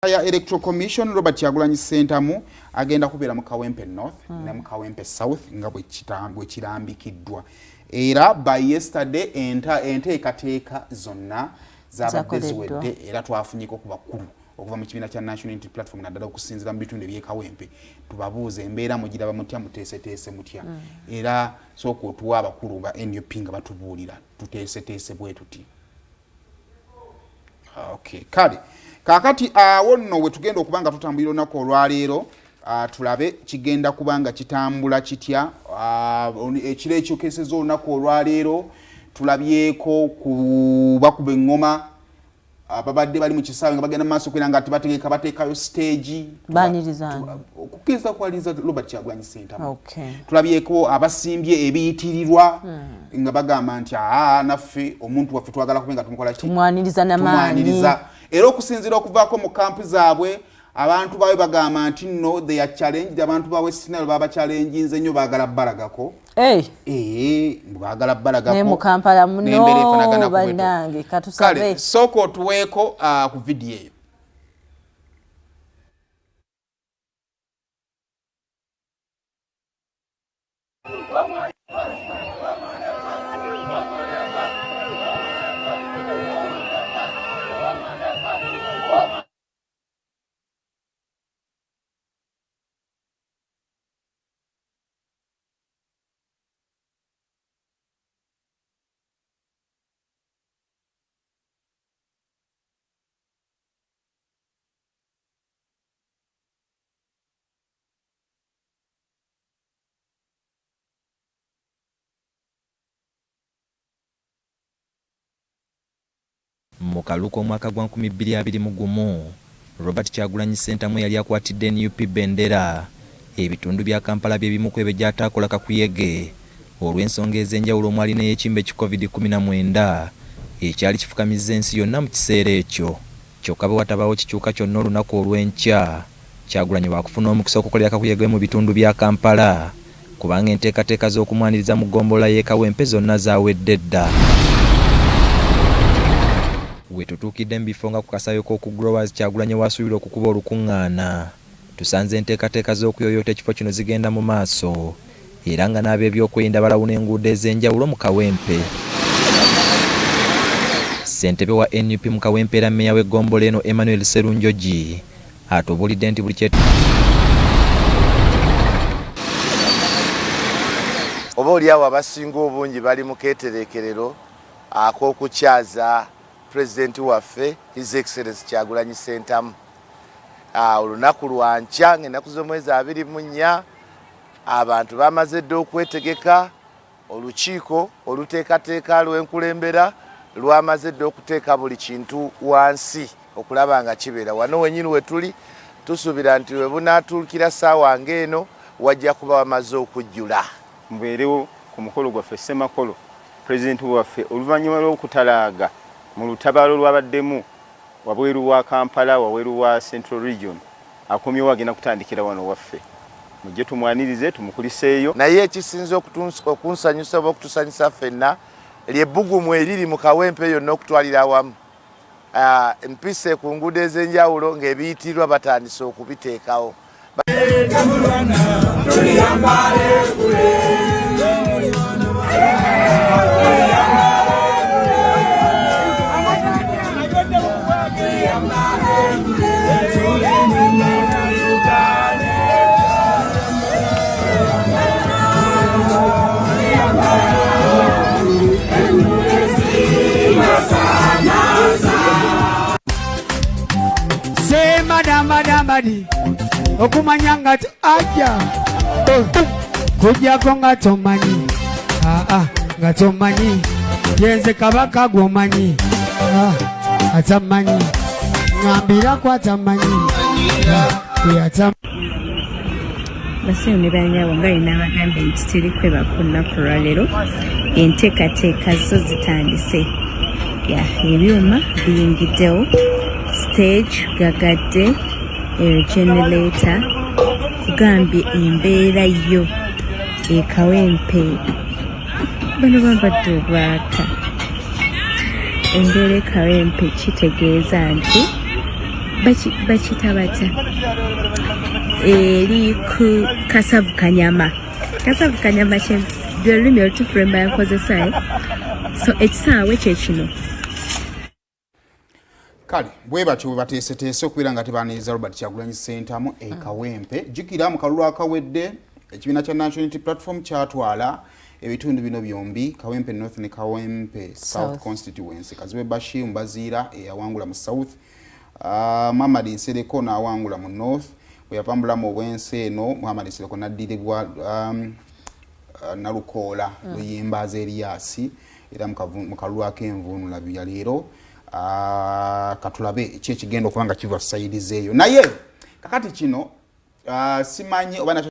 ya Electoral Commission Robert Kyagulanyi Ssentamu agenda kubeera mu Kawempe North ne mu Kawempe South nga bwe kirambikiddwa. Era by yesterday enteekateeka zonna zabadde ziwedde era twafunyeko ku bakulu okuva mu kibiina kya National Unity Platform naddala okusinziira mu bitundu by'e Kawempe tubabuuze embeera mugiraba mutya muteeseteese mutya era sooka otuwa abakulu ba NUP nga batubuulira tuteeseteese bwe tuti. Okay, kale kakati awo nno we tugenda okubanga tutambulira olunaku olwaleero tulabe kigenda kubanga kitambula kitya ekiro ekyokeseza olunaku olwaleero tulabyeko kubakuba engoma babadde bali mu kisaawe nga bagenda maaso kwera nga bateekayo stage okukiriza kwaliza Robert Kyagulanyi Ssentamu. Tulabyeko abasimbye ebiyitirirwa nga bagamba nti naffe omuntu waffe twagala kubenga tumukola ki tumwaniriza n'amaanyi. Era okusinziira okuvaako mu kampu zaabwe abantu bawe bagamba nti no they are challenged abantu bawe sinalo baba challenginze nnyo baagala balagako baagala balagako ne mu Kampala muno banange katusabe kale soko tuweeko ku video eyo. Mu kaluko omwaka gwa 2021 Robert Kyagulanyi Ssentamu yali akwatidde NUP bendera ebitundu bya Kampala bye bimu kwebe gyataakola kakuyege olw'ensonga ez'enjawulo omwali n'ekimbe ki COVID-19 ekyali kifukamiza ensi yonna mu kiseera ekyo. Kyokka bwe watabaawo kikyuka kyonna olunaku olw'enkya Kyagulanyi waakufuna omukisa okukolera kakuyege mu bitundu bya Kampala kubanga enteekateeka z'okumwaniriza mu ggombolola y'e Kawempe zonna zaawedde dda. Wetutuukidde mu bifo nga ku kasayo k'oku Growers Kyagulanyi wasuubira okukuba olukuŋŋaana. Tusanze enteekateeka z'okuyoyoota ekifo kino zigenda mu maaso era nga n'ab'ebyokwerinda balawuna enguudo ez'enjawulo mu Kawempe. Ssentebe wa NUP mu Kawempe era mmeeya w'eggombolola eno Emmanuel Sserunjogi atubuulidde nti buli kyetu oba oliawo abasinga obungi bali mu keetereekerero ak'okukyaza Pulezidenti waffe His Excellency Kyagulanyi Ssentamu. Olunaku lwa nkya ng'ennaku z'omwezi 24 abantu bamaze dda okwetegeka olukiiko oluteekateeka lw'enkulembera lwamaze dda okuteeka buli kintu wansi okulaba nga kibeera wano wenyini we tuli tusuubira nti we bunaatuukira ssaawa ng'eno wajja kuba wamaze okujjula. Mbeerewo ku mukolo gwaffe Ssemakolo Pulezidenti waffe oluvannyuma lw'okutalaaga mu lutabaalo lwabaddemu wabweru wa Kampala wabweru wa Central Region akomyewo agenda kutandikira wano waffe mujje tumwanirize tumukuliseeyo. Naye ekisinze okunsanyusa oba okutusanyusa ffenna ly'ebbugumu eriri mu Kawempe yonna okutwalira awamu empise ku nguudo ez'enjawulo ng'ebiyitirwa batandise okubiteekawo. Madamadi okumanya nga aja kujjako nga tomanyi nga tomanyi yenze kabaka gwomanyi atamanyi ngambira ko atamanyi basiru ne banyawo nga ina bagambe nti teri kweba ku lunaku lwaleero enteekateeka zo zitandise ebyuma biyingiddewo stage gagadde generator kugambye embeera yo e Kawempe bano bambadde obwaka embeera e Kawempe kitegeeza nti bakita bata eri ku kasavu kanyama kye lulimi olutufuremba yakozesa so ekisaawe kyekino kale bwe batyo bateeseteese okubeera nga tebaaniriza Robert Kyagulanyi Ssentamu Kawempe jjukira mu kalulu akawedde ekibiina kya National Unity Platform kyatwala ebitundu bino byombi Kawempe North ne Kawempe South Constituency Kazibe Bashir Mbaziira eyawangula mu South Muhammad Nsereko n'awangula mu North bwe yapambula mu bwensi eno Muhammad Nsereko n'addirirwa Nalukoola Luyimbaza Eriasi era mu kalulu ak'envuunula bya leero katulabe ekigenda okuba nga kiva sayidi zeeyo naye kakati kino simanyi oba